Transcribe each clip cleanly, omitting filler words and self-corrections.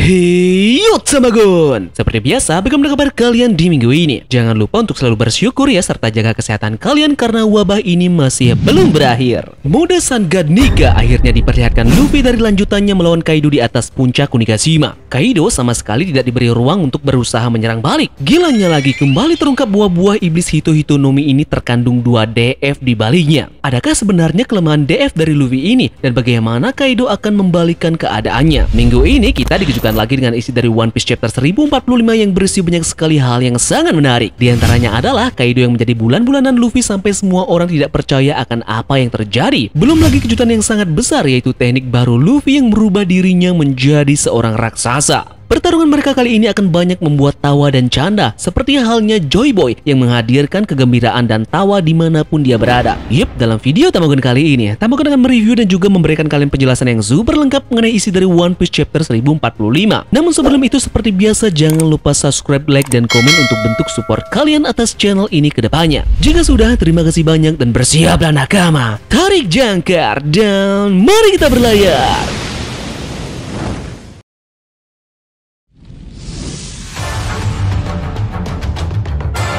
Hey Yotsamagon! Seperti biasa, bagaimana kabar kalian di minggu ini? Jangan lupa untuk selalu bersyukur ya, serta jaga kesehatan kalian karena wabah ini masih belum berakhir. Mode Sun God Nika akhirnya diperlihatkan Luffy dari lanjutannya melawan Kaido di atas puncak Onigashima. Kaido sama sekali tidak diberi ruang untuk berusaha menyerang balik. Gilanya lagi, kembali terungkap buah-buah iblis Hito-Hito Nomi ini terkandung 2 DF di baliknya. Adakah sebenarnya kelemahan DF dari Luffy ini? Dan bagaimana Kaido akan membalikkan keadaannya? Minggu ini kita dikejutkan lagi dengan isi dari One Piece chapter 1045 yang berisi banyak sekali hal yang sangat menarik. Di antaranya adalah Kaido yang menjadi bulan-bulanan Luffy sampai semua orang tidak percaya akan apa yang terjadi. Belum lagi kejutan yang sangat besar, yaitu teknik baru Luffy yang merubah dirinya menjadi seorang raksasa. Pertarungan mereka kali ini akan banyak membuat tawa dan canda, seperti halnya Joy Boy yang menghadirkan kegembiraan dan tawa dimanapun dia berada. Yup, dalam video Tamagon kali ini, Tamagon akan mereview dan juga memberikan kalian penjelasan yang super lengkap mengenai isi dari One Piece chapter 1045. Namun sebelum itu, seperti biasa, jangan lupa subscribe, like, dan komen untuk bentuk support kalian atas channel ini ke depannya. Jika sudah, terima kasih banyak dan bersiaplah nakama. Tarik jangkar dan mari kita berlayar.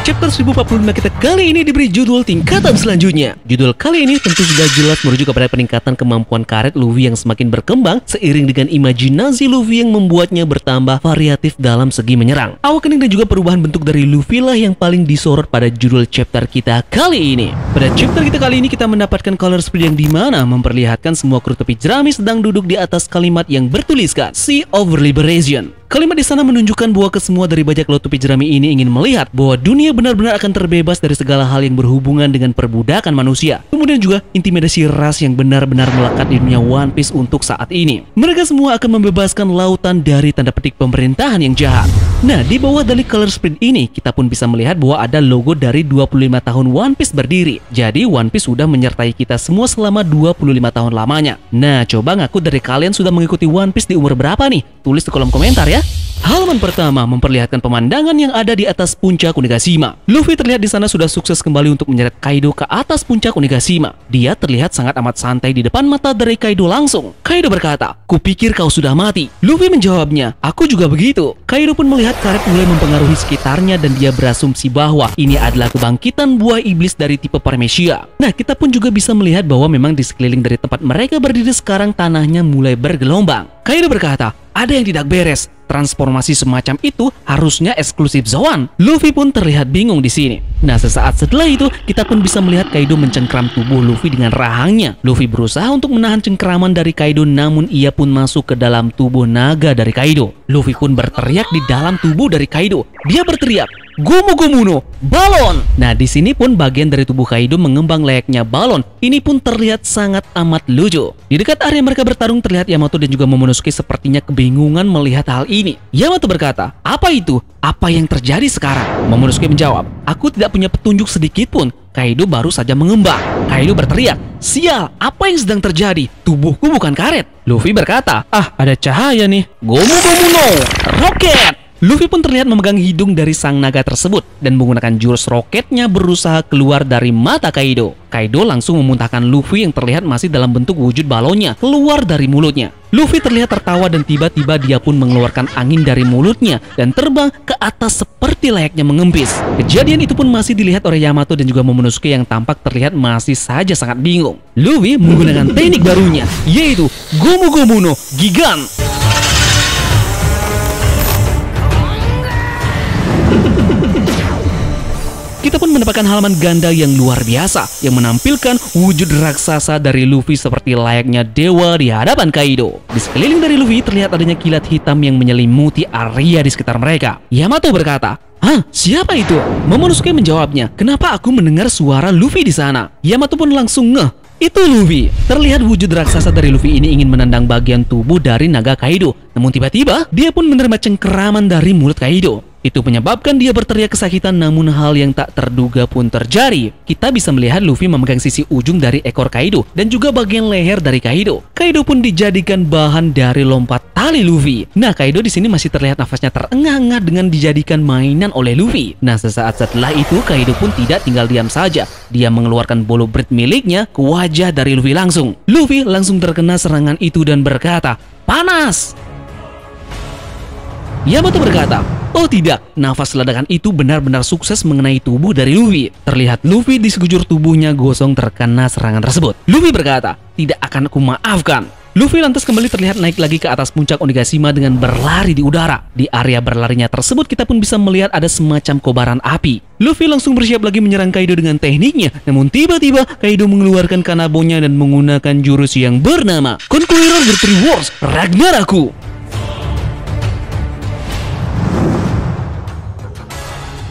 Chapter 1045 kita kali ini diberi judul tingkatan selanjutnya. Judul kali ini tentu sudah jelas merujuk kepada peningkatan kemampuan karet Luffy yang semakin berkembang seiring dengan imajinasi Luffy yang membuatnya bertambah variatif dalam segi menyerang. Awakening dan juga perubahan bentuk dari Luffy lah yang paling disorot pada judul chapter kita kali ini. Pada chapter kita kali ini kita mendapatkan color speed yang dimana memperlihatkan semua kru tepi jerami sedang duduk di atas kalimat yang bertuliskan Sea of Liberation. Kalimat di sana menunjukkan bahwa kesemua dari bajak laut tepi jerami ini ingin melihat bahwa dunia benar-benar akan terbebas dari segala hal yang berhubungan dengan perbudakan manusia. Kemudian juga intimidasi ras yang benar-benar melekat di dunia One Piece untuk saat ini. Mereka semua akan membebaskan lautan dari tanda petik pemerintahan yang jahat. Nah, di bawah dari color spread ini kita pun bisa melihat bahwa ada logo dari 25 tahun One Piece berdiri. Jadi One Piece sudah menyertai kita semua selama 25 tahun lamanya. Nah, coba ngaku dari kalian sudah mengikuti One Piece di umur berapa nih? Tulis di kolom komentar ya. Halaman pertama memperlihatkan pemandangan yang ada di atas puncak Onigashima. Luffy terlihat di sana sudah sukses kembali untuk menyeret Kaido ke atas puncak Onigashima. Dia terlihat sangat amat santai di depan mata dari Kaido langsung. Kaido berkata, "Kupikir kau sudah mati." Luffy menjawabnya, "Aku juga begitu." Kaido pun melihat karet mulai mempengaruhi sekitarnya dan dia berasumsi bahwa ini adalah kebangkitan buah iblis dari tipe Paramecia. Nah, kita pun juga bisa melihat bahwa memang di sekeliling dari tempat mereka berdiri sekarang tanahnya mulai bergelombang. Kaido berkata, "Ada yang tidak beres. Transformasi semacam itu harusnya eksklusif Zoan." Luffy pun terlihat bingung di sini. Nah, sesaat setelah itu kita pun bisa melihat Kaido mencengkram tubuh Luffy dengan rahangnya. Luffy berusaha untuk menahan cengkraman dari Kaido, namun ia pun masuk ke dalam tubuh naga dari Kaido. Luffy pun berteriak di dalam tubuh dari Kaido. Dia berteriak, "Gomu Gomuno, balon!" Nah, di sini pun bagian dari tubuh Kaido mengembang layaknya balon. Ini pun terlihat sangat amat lucu. Di dekat area mereka bertarung terlihat Yamato dan juga Momonosuke sepertinya kebingungan melihat hal ini. Yamato berkata, "Apa itu? Apa yang terjadi sekarang?" Momonosuke menjawab, "Aku tidak punya petunjuk sedikit pun. Kaido baru saja mengembang." Kaido berteriak, "Sial, apa yang sedang terjadi? Tubuhku bukan karet." Luffy berkata, "Ada cahaya nih. Gomu Gomuno, roket!" Luffy pun terlihat memegang hidung dari sang naga tersebut dan menggunakan jurus roketnya berusaha keluar dari mata Kaido. Kaido langsung memuntahkan Luffy yang terlihat masih dalam bentuk wujud balonnya keluar dari mulutnya. Luffy terlihat tertawa dan tiba-tiba dia pun mengeluarkan angin dari mulutnya dan terbang ke atas seperti layaknya mengempis. Kejadian itu pun masih dilihat oleh Yamato dan juga Momonosuke yang tampak terlihat masih saja sangat bingung. Luffy menggunakan teknik barunya, yaitu Gomu Gomuno Gigan. Kita pun mendapatkan halaman ganda yang luar biasa yang menampilkan wujud raksasa dari Luffy seperti layaknya dewa di hadapan Kaido. Di sekeliling dari Luffy terlihat adanya kilat hitam yang menyelimuti area di sekitar mereka. Yamato berkata, "Hah, siapa itu?" Momonosuke menjawabnya, "Kenapa aku mendengar suara Luffy di sana?" Yamato pun langsung ngeh. Itu Luffy. Terlihat wujud raksasa dari Luffy ini ingin menendang bagian tubuh dari naga Kaido. Namun tiba-tiba dia pun menerima cengkeraman dari mulut Kaido. Itu menyebabkan dia berteriak kesakitan, namun hal yang tak terduga pun terjadi. Kita bisa melihat Luffy memegang sisi ujung dari ekor Kaido dan juga bagian leher dari Kaido. Kaido pun dijadikan bahan dari lompat tali Luffy. Nah, Kaido di sini masih terlihat nafasnya terengah-engah dengan dijadikan mainan oleh Luffy. Nah, sesaat setelah itu Kaido pun tidak tinggal diam saja. Dia mengeluarkan bolo bread miliknya ke wajah dari Luffy langsung. Luffy langsung terkena serangan itu dan berkata, "Panas!" Yamato berkata, "Oh tidak, nafas ledakan itu benar-benar sukses mengenai tubuh dari Luffy." Terlihat Luffy di sekujur tubuhnya gosong terkena serangan tersebut. Luffy berkata, "Tidak akan aku maafkan." Luffy lantas kembali terlihat naik lagi ke atas puncak Onigashima dengan berlari di udara. Di area berlarinya tersebut kita pun bisa melihat ada semacam kobaran api. Luffy langsung bersiap lagi menyerang Kaido dengan tekniknya. Namun tiba-tiba Kaido mengeluarkan kanabonya dan menggunakan jurus yang bernama Conqueror the Three Worlds Ragnaraku.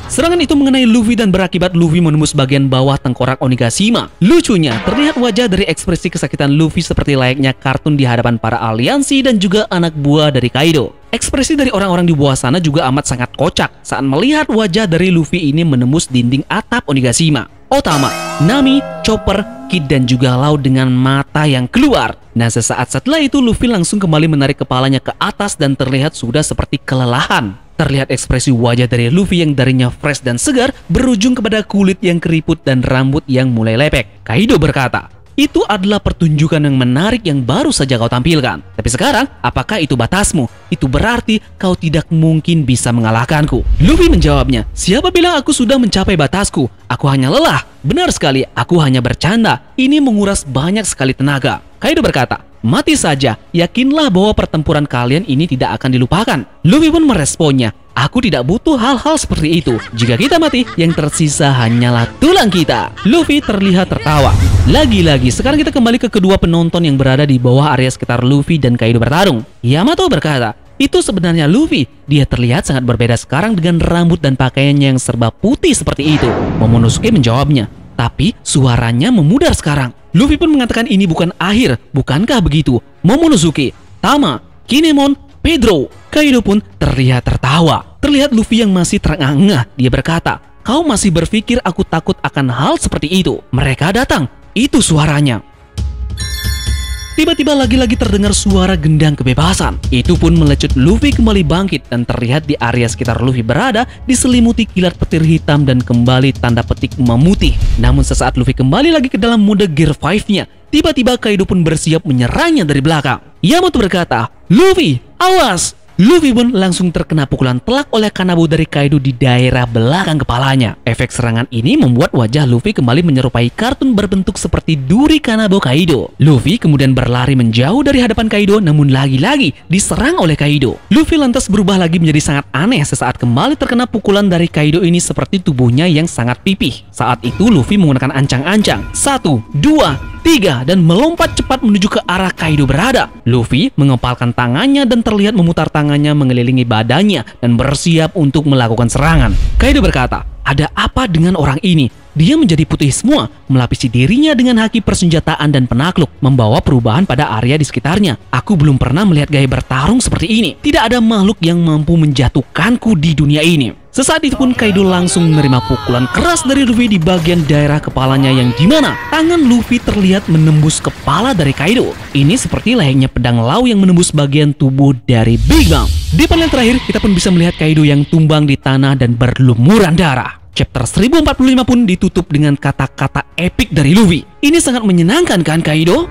Serangan itu mengenai Luffy dan berakibat Luffy menembus bagian bawah tengkorak Onigashima. Lucunya, terlihat wajah dari ekspresi kesakitan Luffy seperti layaknya kartun di hadapan para aliansi dan juga anak buah dari Kaido. Ekspresi dari orang-orang di bawah sana juga amat sangat kocak saat melihat wajah dari Luffy ini menembus dinding atap Onigashima. Otama, Nami, Chopper, Kid dan juga Law dengan mata yang keluar. Nah, sesaat setelah itu Luffy langsung kembali menarik kepalanya ke atas dan terlihat sudah seperti kelelahan. Terlihat ekspresi wajah dari Luffy yang darinya fresh dan segar berujung kepada kulit yang keriput dan rambut yang mulai lepek. Kaido berkata, "Itu adalah pertunjukan yang menarik yang baru saja kau tampilkan. Tapi sekarang, apakah itu batasmu? Itu berarti kau tidak mungkin bisa mengalahkanku." Luffy menjawabnya, "Siapa bilang aku sudah mencapai batasku? Aku hanya lelah." "Benar sekali, aku hanya bercanda. Ini menguras banyak sekali tenaga." Kaido berkata, "Mati saja, yakinlah bahwa pertempuran kalian ini tidak akan dilupakan." Luffy pun meresponnya, "Aku tidak butuh hal-hal seperti itu. Jika kita mati, yang tersisa hanyalah tulang kita." Luffy terlihat tertawa. Lagi-lagi, sekarang kita kembali ke kedua penonton yang berada di bawah area sekitar Luffy dan Kaido bertarung. Yamato berkata, "Itu sebenarnya Luffy. Dia terlihat sangat berbeda sekarang dengan rambut dan pakaiannya yang serba putih seperti itu." Momonosuke menjawabnya, "Tapi suaranya memudar sekarang." Luffy pun mengatakan ini bukan akhir, bukankah begitu? Momonosuke, Tama, Kinemon, Pedro. Kaido pun terlihat tertawa. Terlihat Luffy yang masih terengah-engah. Dia berkata, "Kau masih berpikir aku takut akan hal seperti itu? Mereka datang, itu suaranya." Tiba-tiba lagi-lagi terdengar suara gendang kebebasan. Itu pun melecut Luffy kembali bangkit dan terlihat di area sekitar Luffy berada diselimuti kilat petir hitam dan kembali tanda petik memutih. Namun sesaat Luffy kembali lagi ke dalam mode Gear 5-nya, tiba-tiba Kaido pun bersiap menyerangnya dari belakang. Yamato berkata, "Luffy, awas!" Luffy pun langsung terkena pukulan telak oleh Kanabo dari Kaido di daerah belakang kepalanya. Efek serangan ini membuat wajah Luffy kembali menyerupai kartun berbentuk seperti duri Kanabo Kaido. Luffy kemudian berlari menjauh dari hadapan Kaido, namun lagi-lagi diserang oleh Kaido. Luffy lantas berubah lagi menjadi sangat aneh sesaat kembali terkena pukulan dari Kaido ini seperti tubuhnya yang sangat pipih. Saat itu Luffy menggunakan ancang-ancang. 1, 2, 3 dan melompat cepat menuju ke arah Kaido berada. Luffy mengepalkan tangannya dan terlihat memutar tangannya mengelilingi badannya dan bersiap untuk melakukan serangan. Kaido berkata, "Ada apa dengan orang ini? Dia menjadi putih semua, melapisi dirinya dengan haki persenjataan dan penakluk, membawa perubahan pada area di sekitarnya. Aku belum pernah melihat gaya bertarung seperti ini. Tidak ada makhluk yang mampu menjatuhkanku di dunia ini." Sesaat itu pun Kaido langsung menerima pukulan keras dari Luffy di bagian daerah kepalanya yang dimana tangan Luffy terlihat menembus kepala dari Kaido. Ini seperti layaknya pedang Law yang menembus bagian tubuh dari Big Mom. Di panel terakhir kita pun bisa melihat Kaido yang tumbang di tanah dan berlumuran darah. Chapter 1045 pun ditutup dengan kata-kata epik dari Luffy. Ini sangat menyenangkan kan Kaido?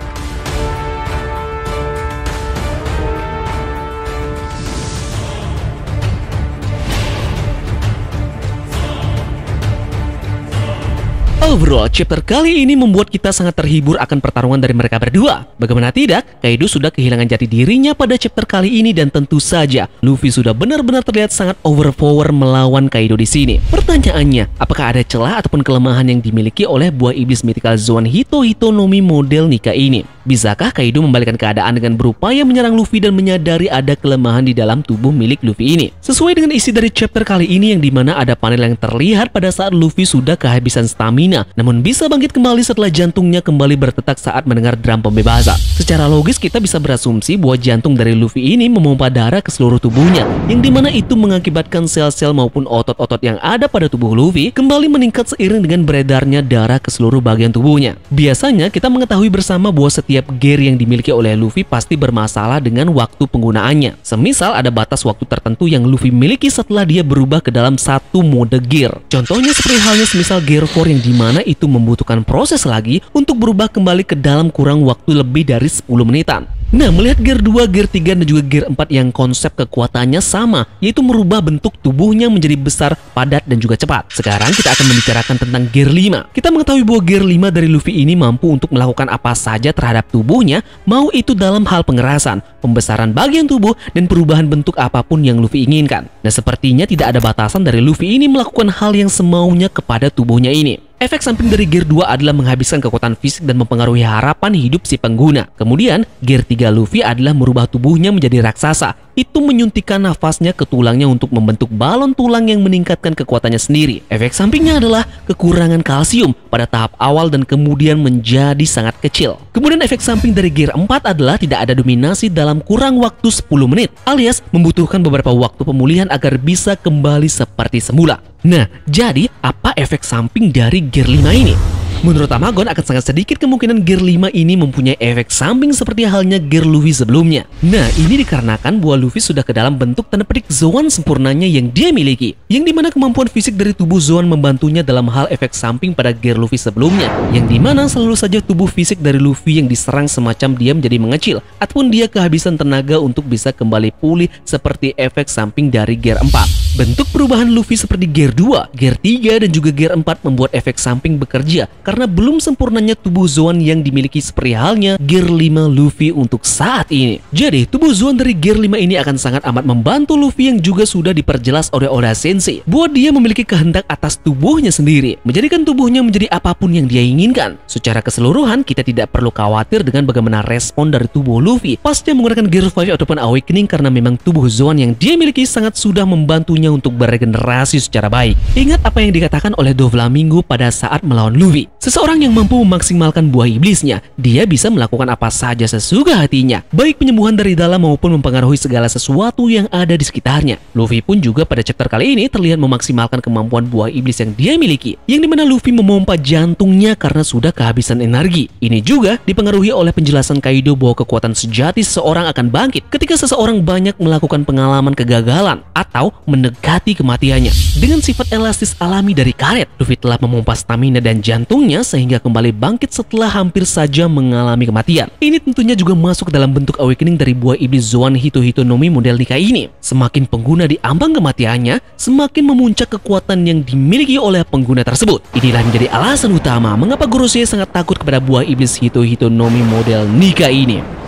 Overall, chapter kali ini membuat kita sangat terhibur akan pertarungan dari mereka berdua. Bagaimana tidak, Kaido sudah kehilangan jati dirinya pada chapter kali ini dan tentu saja Luffy sudah benar-benar terlihat sangat overpower melawan Kaido di sini. Pertanyaannya, apakah ada celah ataupun kelemahan yang dimiliki oleh buah iblis mythical Zoan Hito Hitonomi model Nika ini? Bisakah Kaido membalikkan keadaan dengan berupaya menyerang Luffy dan menyadari ada kelemahan di dalam tubuh milik Luffy ini? Sesuai dengan isi dari chapter kali ini yang dimana ada panel yang terlihat pada saat Luffy sudah kehabisan stamina, namun bisa bangkit kembali setelah jantungnya kembali berdetak saat mendengar drum pembebasan. Secara logis kita bisa berasumsi bahwa jantung dari Luffy ini memompa darah ke seluruh tubuhnya, yang dimana itu mengakibatkan sel-sel maupun otot-otot yang ada pada tubuh Luffy kembali meningkat seiring dengan beredarnya darah ke seluruh bagian tubuhnya. Biasanya kita mengetahui bersama bahwa setiap gear yang dimiliki oleh Luffy pasti bermasalah dengan waktu penggunaannya. Semisal ada batas waktu tertentu yang Luffy miliki setelah dia berubah ke dalam satu mode gear. Contohnya seperti halnya semisal gear 4 yang dimana itu membutuhkan proses lagi untuk berubah kembali ke dalam kurang waktu lebih dari 10 menitan. Nah, melihat Gear 2, Gear 3, dan juga Gear 4 yang konsep kekuatannya sama, yaitu merubah bentuk tubuhnya menjadi besar, padat, dan juga cepat. Sekarang kita akan membicarakan tentang Gear 5. Kita mengetahui bahwa Gear 5 dari Luffy ini mampu untuk melakukan apa saja terhadap tubuhnya, mau itu dalam hal pengerasan, pembesaran bagian tubuh, dan perubahan bentuk apapun yang Luffy inginkan. Nah, sepertinya tidak ada batasan dari Luffy ini melakukan hal yang semaunya kepada tubuhnya ini. Efek samping dari Gear 2 adalah menghabiskan kekuatan fisik dan mempengaruhi harapan hidup si pengguna. Kemudian, Gear 3 Luffy adalah merubah tubuhnya menjadi raksasa. Itu menyuntikkan nafasnya ke tulangnya untuk membentuk balon tulang yang meningkatkan kekuatannya sendiri. Efek sampingnya adalah kekurangan kalsium pada tahap awal dan kemudian menjadi sangat kecil. Kemudian efek samping dari Gear 4 adalah tidak ada dominasi dalam kurang waktu 10 menit, alias membutuhkan beberapa waktu pemulihan agar bisa kembali seperti semula. Nah, jadi apa efek samping dari Gear 5 ini? Menurut Tamagon akan sangat sedikit kemungkinan Gear 5 ini mempunyai efek samping seperti halnya Gear Luffy sebelumnya. Nah, ini dikarenakan bahwa Luffy sudah ke dalam bentuk tanda petik Zoan sempurnanya yang dia miliki, yang dimana kemampuan fisik dari tubuh Zoan membantunya dalam hal efek samping pada Gear Luffy sebelumnya, yang dimana selalu saja tubuh fisik dari Luffy yang diserang semacam dia menjadi mengecil, ataupun dia kehabisan tenaga untuk bisa kembali pulih seperti efek samping dari Gear 4. Bentuk perubahan Luffy seperti Gear 2, Gear 3, dan juga Gear 4 membuat efek samping bekerja karena belum sempurnanya tubuh Zoan yang dimiliki seperti halnya Gear 5 Luffy untuk saat ini. Jadi, tubuh Zoan dari Gear 5 ini akan sangat amat membantu Luffy yang juga sudah diperjelas oleh Oda Sensei bahwa dia memiliki kehendak atas tubuhnya sendiri, menjadikan tubuhnya menjadi apapun yang dia inginkan. Secara keseluruhan, kita tidak perlu khawatir dengan bagaimana respon dari tubuh Luffy pasca menggunakan Gear 5 ataupun Awakening, karena memang tubuh Zoan yang dia miliki sangat sudah membantunya untuk beregenerasi secara baik. Ingat apa yang dikatakan oleh Doflamingo pada saat melawan Luffy. Seseorang yang mampu memaksimalkan buah iblisnya, dia bisa melakukan apa saja sesuka hatinya, baik penyembuhan dari dalam maupun mempengaruhi segala sesuatu yang ada di sekitarnya. Luffy pun juga pada chapter kali ini terlihat memaksimalkan kemampuan buah iblis yang dia miliki, yang dimana Luffy memompa jantungnya karena sudah kehabisan energi. Ini juga dipengaruhi oleh penjelasan Kaido bahwa kekuatan sejati seseorang akan bangkit ketika seseorang banyak melakukan pengalaman kegagalan atau mendekati kematiannya. Dengan sifat elastis alami dari karet, Luffy telah memompa stamina dan jantungnya sehingga kembali bangkit setelah hampir saja mengalami kematian. Ini tentunya juga masuk ke dalam bentuk awakening dari buah iblis Zoan Hito-Hito no Mi model Nika ini. Semakin pengguna di ambang kematiannya, semakin memuncak kekuatan yang dimiliki oleh pengguna tersebut. Inilah menjadi alasan utama mengapa Gorosei sangat takut kepada buah iblis Hito-Hito no Mi model Nika ini.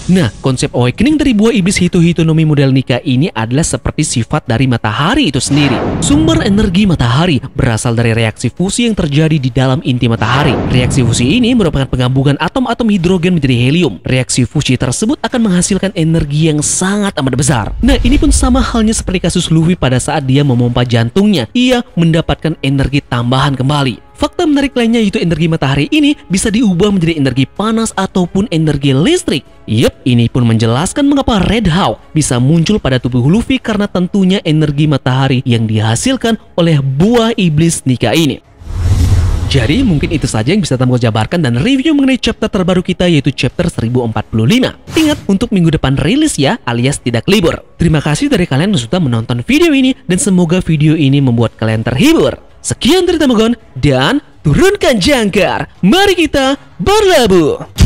Nah, konsep awakening dari buah iblis Hito-Hito no Mi model Nika ini adalah seperti sifat dari matahari itu sendiri. Sumber energi matahari berasal dari reaksi fusi yang terjadi di dalam inti matahari. Reaksi fusi ini merupakan penggabungan atom-atom hidrogen menjadi helium. Reaksi fusi tersebut akan menghasilkan energi yang sangat amat besar. Nah, ini pun sama halnya seperti kasus Luffy pada saat dia memompa jantungnya. Ia mendapatkan energi tambahan kembali. Fakta menarik lainnya yaitu energi matahari ini bisa diubah menjadi energi panas ataupun energi listrik. Yup, ini pun menjelaskan mengapa Red Hawk bisa muncul pada tubuh Luffy karena tentunya energi matahari yang dihasilkan oleh buah iblis Nika ini. Jadi mungkin itu saja yang bisa Tamagon jabarkan dan review mengenai chapter terbaru kita yaitu chapter 1045. Ingat untuk minggu depan rilis ya, alias tidak libur. Terima kasih dari kalian yang sudah menonton video ini dan semoga video ini membuat kalian terhibur. Sekian dari Tamagon dan turunkan jangkar. Mari kita berlabuh.